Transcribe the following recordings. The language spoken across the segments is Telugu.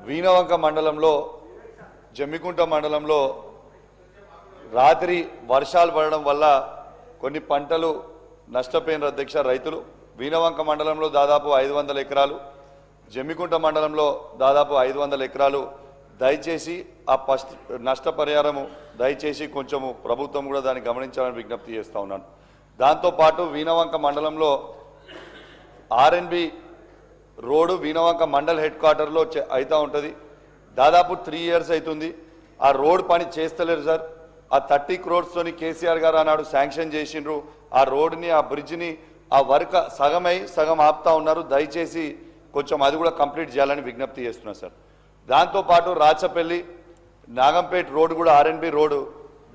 వీణవంక మండలంలో జమ్మికుంట మండలంలో రాత్రి వర్షాలు పడడం వల్ల కొన్ని పంటలు నష్టపోయిన అధ్యక్ష రైతులు వీణవంక మండలంలో దాదాపు 500 ఎకరాలు జమ్మికుంట మండలంలో దాదాపు 500 ఎకరాలు దయచేసి ఆ నష్టపరిహారము దయచేసి కొంచెము ప్రభుత్వం కూడా దాన్ని గమనించాలని విజ్ఞప్తి చేస్తా ఉన్నాను దాంతో పాటు వీణవంక మండలంలో R N B road Veenavanka mandal head క్వార్టర్లో అయితా ఉంటది దాదాపు 3 ఇయర్స్ అవుతుంది ఆ రోడ్ పని చేస్తలేరు సార్ ఆ 30 crores తోని కేసీఆర్ గారు అన్నాడు శాంక్షన్ చేసిండ్రు ఆ రోడ్ని ఆ బ్రిడ్జిని ఆ వర్క్ సగమై సగం ఆపుతా ఉన్నారు దయచేసి కొంచెం అది కూడా కంప్లీట్ చేయాలని విజ్ఞప్తి చేస్తున్నారు సార్ దాంతో పాటు రాచపల్లి నాగంపేట్ రోడ్ కూడా ఆర్ఎన్బి రోడ్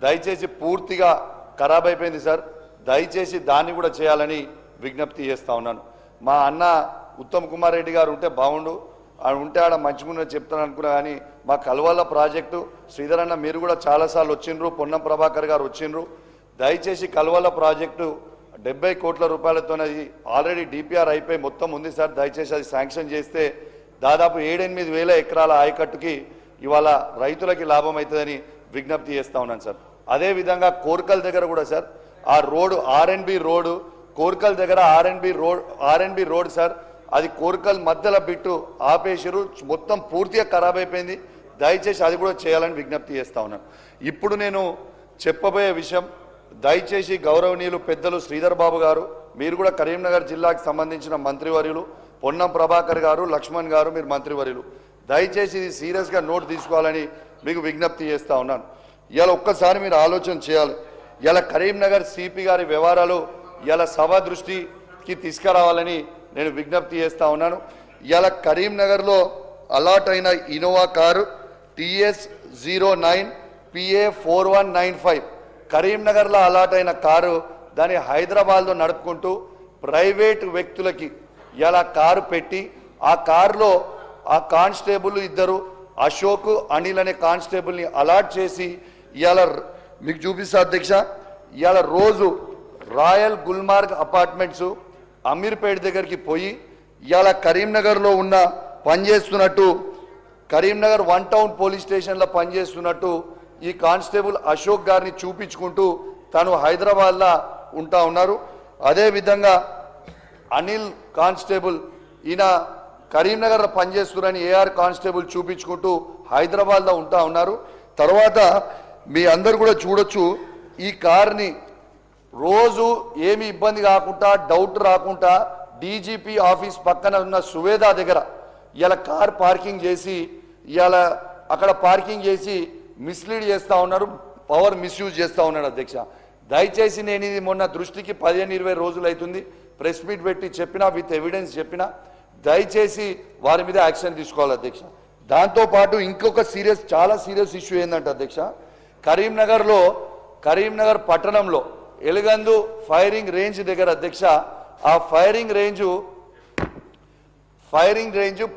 దయచేసి పూర్తిగా ఖరాబ్ అయిపోయింది సార్ దయచేసి దాన్ని కూడా చేయాలని విజ్ఞప్తి చేస్తా ఉన్నాను మా అన్న ఉత్తమ్ కుమార్ రెడ్డి గారు ఉంటే బాగుండు ఉంటే ఆడ మంచిగా చెప్తాను అనుకున్నా కానీ మా కల్వల్ల ప్రాజెక్టు శ్రీధర్ అన్న మీరు కూడా చాలాసార్లు వచ్చిండ్రు పొన్నం ప్రభాకర్ గారు వచ్చిండ్రు దయచేసి కల్వల్ల ప్రాజెక్టు 70 కోట్ల రూపాయలతోనది ఆల్రెడీ డిపిఆర్ అయిపోయి మొత్తం ఉంది సార్ దయచేసి అది శాంక్షన్ చేస్తే దాదాపు 7-8 వేల ఎకరాల ఆయకట్టుకి ఇవాళ రైతులకి లాభం అవుతుందని విజ్ఞప్తి చేస్తా ఉన్నాను సార్ అదేవిధంగా కోర్కల్ దగ్గర కూడా సార్ ఆ రోడ్ ఆర్ఎన్బి రోడ్ కోర్కల్ దగ్గర ఆర్ఎన్బి రోడ్ సార్ అది కోర్కల్ మధ్యలో బిట్టు ఆపేసిరు మొత్తం పూర్తిగా ఖరాబ్ అయిపోయింది దయచేసి అది కూడా చేయాలని విజ్ఞప్తి చేస్తా ఉన్నాను ఇప్పుడు నేను చెప్పబోయే విషయం దయచేసి గౌరవనీయులు పెద్దలు శ్రీధర్ బాబు గారు మీరు కూడా కరీంనగర్ జిల్లాకు సంబంధించిన మంత్రివర్యులు పొన్నం ప్రభాకర్ గారు లక్ష్మణ్ గారు మీరు మంత్రివర్యులు దయచేసి ఇది సీరియస్గా నోట్ తీసుకోవాలని మీకు విజ్ఞప్తి చేస్తా ఉన్నాను ఇలా ఒక్కసారి మీరు ఆలోచన చేయాలి ఇలా కరీంనగర్ సిపి గారి వ్యవహారాలు ఇలా సభ దృష్టికి తీసుకురావాలని నేను విజ్ఞప్తి చేస్తా ఉన్నాను ఇలా కరీంనగర్లో అలాట్ అయిన ఇన్నోవా కారు TS09 PA 4195 కరీంనగర్లో అలాట్ అయిన కారు దాన్ని హైదరాబాద్లో నడుపుకుంటూ ప్రైవేట్ వ్యక్తులకి ఇలా కారు పెట్టి ఆ కారులో ఆ కానిస్టేబుల్ ఇద్దరు అశోక్ అనిల్ అనే కానిస్టేబుల్ని అలాట్ చేసి ఇవాళ మీకు చూపిస్తా అధ్యక్ష ఇవాళ రోజు రాయల్ గుల్మార్గ్ అపార్ట్మెంట్స్ అమీర్పేట్ దగ్గరికి పోయి ఇవాళ కరీంనగర్లో ఉన్న పనిచేస్తున్నట్టు కరీంనగర్ 1 టౌన్ పోలీస్ స్టేషన్లో పనిచేస్తున్నట్టు ఈ కానిస్టేబుల్ అశోక్ గారిని చూపించుకుంటూ తను హైదరాబాద్లో ఉంటా ఉన్నారు అదేవిధంగా అనిల్ కానిస్టేబుల్ ఈయన కరీంనగర్లో పనిచేస్తున్నారని ఏఆర్ కానిస్టేబుల్ చూపించుకుంటూ హైదరాబాద్లో ఉంటా ఉన్నారు తర్వాత మీ అందరు కూడా చూడొచ్చు ఈ కార్ని రోజు ఏమి ఇబ్బంది కాకుండా డౌట్ రాకుండా డీజీపీ ఆఫీస్ పక్కన ఉన్న సువేదా దగ్గర ఇలా కార్ పార్కింగ్ చేసి ఇలా అక్కడ పార్కింగ్ చేసి మిస్లీడ్ చేస్తూ ఉన్నారు పవర్ మిస్యూజ్ చేస్తూ ఉన్నాడు అధ్యక్ష దయచేసి నేను ఇది మొన్న దృష్టికి 15-20 రోజులు అవుతుంది ప్రెస్ మీట్ పెట్టి చెప్పినా విత్ ఎవిడెన్స్ చెప్పినా దయచేసి వారి మీద యాక్షన్ తీసుకోవాలి అధ్యక్ష దాంతోపాటు ఇంకొక చాలా సీరియస్ ఇష్యూ ఏంటంటే అధ్యక్ష కరీంనగర్ పట్టణంలో ఎలుగందు ఫైరింగ్ రేంజ్ దగ్గర అధ్యక్ష ఆ ఫైరింగ్ రేంజ్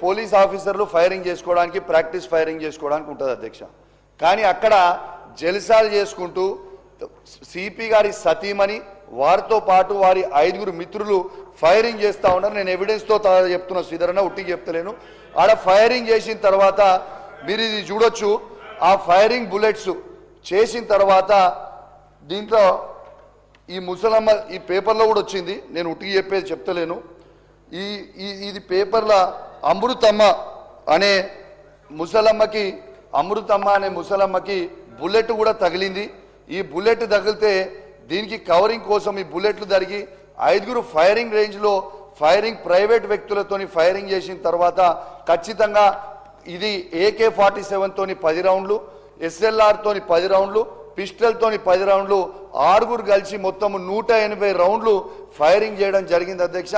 పోలీస్ ఆఫీసర్లు ఫైరింగ్ చేసుకోవడానికి ప్రాక్టీస్ ఫైరింగ్ చేసుకోవడానికి ఉంటుంది అధ్యక్ష కానీ అక్కడ జల్సాలు చేసుకుంటూ సిపి గారి సతీమణి వారితో పాటు వారి 5 మిత్రులు ఫైరింగ్ చేస్తూ ఉన్నారు నేను ఎవిడెన్స్తో చెప్తున్నా శ్రీధరన్న ఉట్టికి చెప్తలేను ఆడ ఫైరింగ్ చేసిన తర్వాత మీరు ఇది చూడొచ్చు ఆ ఫైరింగ్ బుల్లెట్స్ చేసిన తర్వాత దీంట్లో ఈ ముసలమ్మ ఈ పేపర్లో కూడా వచ్చింది నేను ఉట్టికి చెప్పేది చెప్తలేను ఇది పేపర్లో అమృతమ్మ అనే ముసలమ్మకి బుల్లెట్ కూడా తగిలింది ఈ బుల్లెట్ తగిలితే దీనికి కవరింగ్ కోసం ఈ బుల్లెట్లు జరిగి 5 ఫైరింగ్ రేంజ్లో ఫైరింగ్ ప్రైవేట్ వ్యక్తులతోని ఫైరింగ్ చేసిన తర్వాత ఖచ్చితంగా ఇది AK-47 తోని 10 రౌండ్లు SLR తోని 10 రౌండ్లు పిస్టల్తోని 10 రౌండ్లు 6 కలిసి మొత్తం 180 రౌండ్లు ఫైరింగ్ చేయడం జరిగింది అధ్యక్ష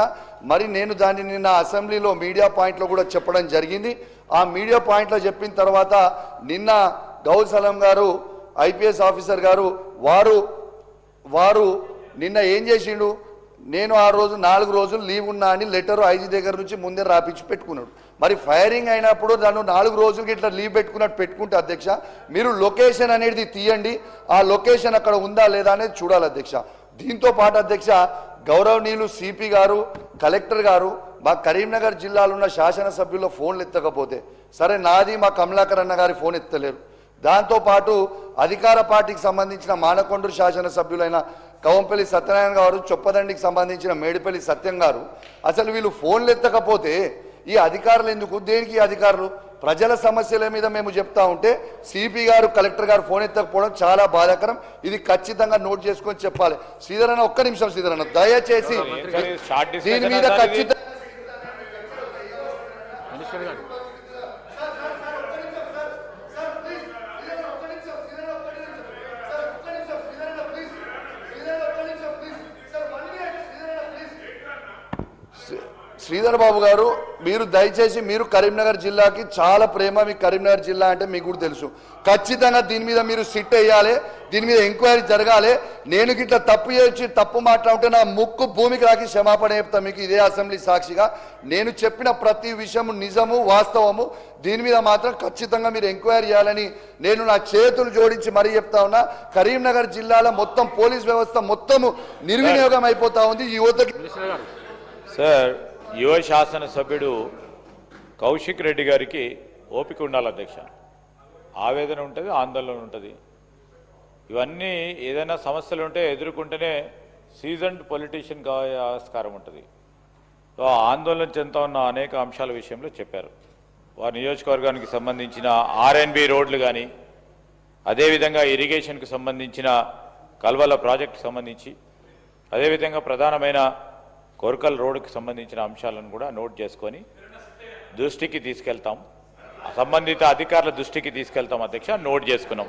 మరి నేను దాన్ని నిన్న అసెంబ్లీలో మీడియా పాయింట్లో కూడా చెప్పడం జరిగింది ఆ మీడియా పాయింట్లో చెప్పిన తర్వాత నిన్న గౌల్ సలాం గారు IPS ఆఫీసర్ గారు వారు నిన్న ఏం చేసిండు నేను ఆ రోజు 4 రోజులు లీవ్ ఉన్నా అని లెటర్ ఐజీ దగ్గర నుంచి ముందే రాపించి పెట్టుకున్నాడు మరి ఫైరింగ్ అయినప్పుడు నన్ను 4 రోజులకి ఇట్లా లీవ్ పెట్టుకుంటే అధ్యక్ష మీరు లొకేషన్ అనేది తీయండి ఆ లొకేషన్ అక్కడ ఉందా లేదా అనేది చూడాలి అధ్యక్ష దీంతో పాటు అధ్యక్ష గౌరవనీయులు సిపి గారు కలెక్టర్ గారు మా కరీంనగర్ జిల్లాలో ఉన్న శాసనసభ్యుల ఫోన్లు ఎత్తకపోతే సరే నాది మా కమలాకర్ అన్న గారి ఫోన్ ఎత్తలేరు. దాంతోపాటు అధికార పార్టీకి సంబంధించిన మానకొండూరు శాసనసభ్యులైన కవంపల్లి సత్యనారాయణ గారు, చొప్పదండికి సంబంధించిన మేడిపల్లి సత్యం గారు, అసలు వీళ్ళు ఫోన్లు ఎత్తకపోతే ఈ అధికారులు ఎందుకు, దేనికి ఈ అధికారులు? ప్రజల సమస్యల మీద మేము చెప్తా ఉంటే సిపి గారు, కలెక్టర్ గారు ఫోన్ ఎత్తకపోవడం చాలా బాధాకరం. ఇది ఖచ్చితంగా నోట్ చేసుకొని చెప్పాలి. శ్రీధర్ అన్న, ఒక్క నిమిషం శ్రీధర్ అన్న, దయచేసి దీని మీద ఖచ్చితంగా శ్రీధర్ బాబు గారు, మీరు దయచేసి, మీరు కరీంనగర్ జిల్లాకి చాలా ప్రేమ, మీకు కరీంనగర్ జిల్లా అంటే మీకు కూడా తెలుసు. ఖచ్చితంగా దీని మీద మీరు సిట్ వేయాలి, దీని మీద ఎంక్వైరీ జరగాలి. నేను గిట్లా తప్పు చేసి తప్పు మాట్లాడుతుంటే నా ముక్కు భూమికి రాకి క్షమాపణ చెప్తా మీకు ఇదే అసెంబ్లీ సాక్షిగా. నేను చెప్పిన ప్రతి విషయము నిజము, వాస్తవము. దీని మీద మాత్రం ఖచ్చితంగా మీరు ఎంక్వైరీ చేయాలని నేను నా చేతులు జోడించి మరీ చెప్తా ఉన్నా. కరీంనగర్ జిల్లాలో మొత్తం పోలీస్ వ్యవస్థ మొత్తము నిర్వినియోగం అయిపోతా ఉంది. ఈ యువతకి సార్, యువ శాసనసభ్యుడు కౌశిక్ రెడ్డి గారికి ఓపిక ఉండాలి అధ్యక్ష. ఆవేదన ఉంటుంది, ఆందోళన ఉంటుంది. ఇవన్నీ ఏదైనా సమస్యలు ఉంటే ఎదుర్కొంటేనే సీజన్డ్ పొలిటీషియన్ ఆస్కారం ఉంటుంది. ఆందోళన చెందుతా ఉన్న అనేక అంశాల విషయంలో చెప్పారు. వారి నియోజకవర్గానికి సంబంధించిన ఆర్ఎన్బి రోడ్లు కానీ, అదేవిధంగా ఇరిగేషన్కు సంబంధించిన కల్వల ప్రాజెక్టుకు సంబంధించి, అదేవిధంగా ప్రధానమైన కోర్కల్ రోడ్డుకి సంబంధించిన అంశాలను కూడా నోట్ చేసుకొని దృష్టికి తీసుకెళ్తాం, సంబంధిత అధికారుల దృష్టికి తీసుకెళ్తాం అధ్యక్ష. నోట్ చేసుకున్నాం.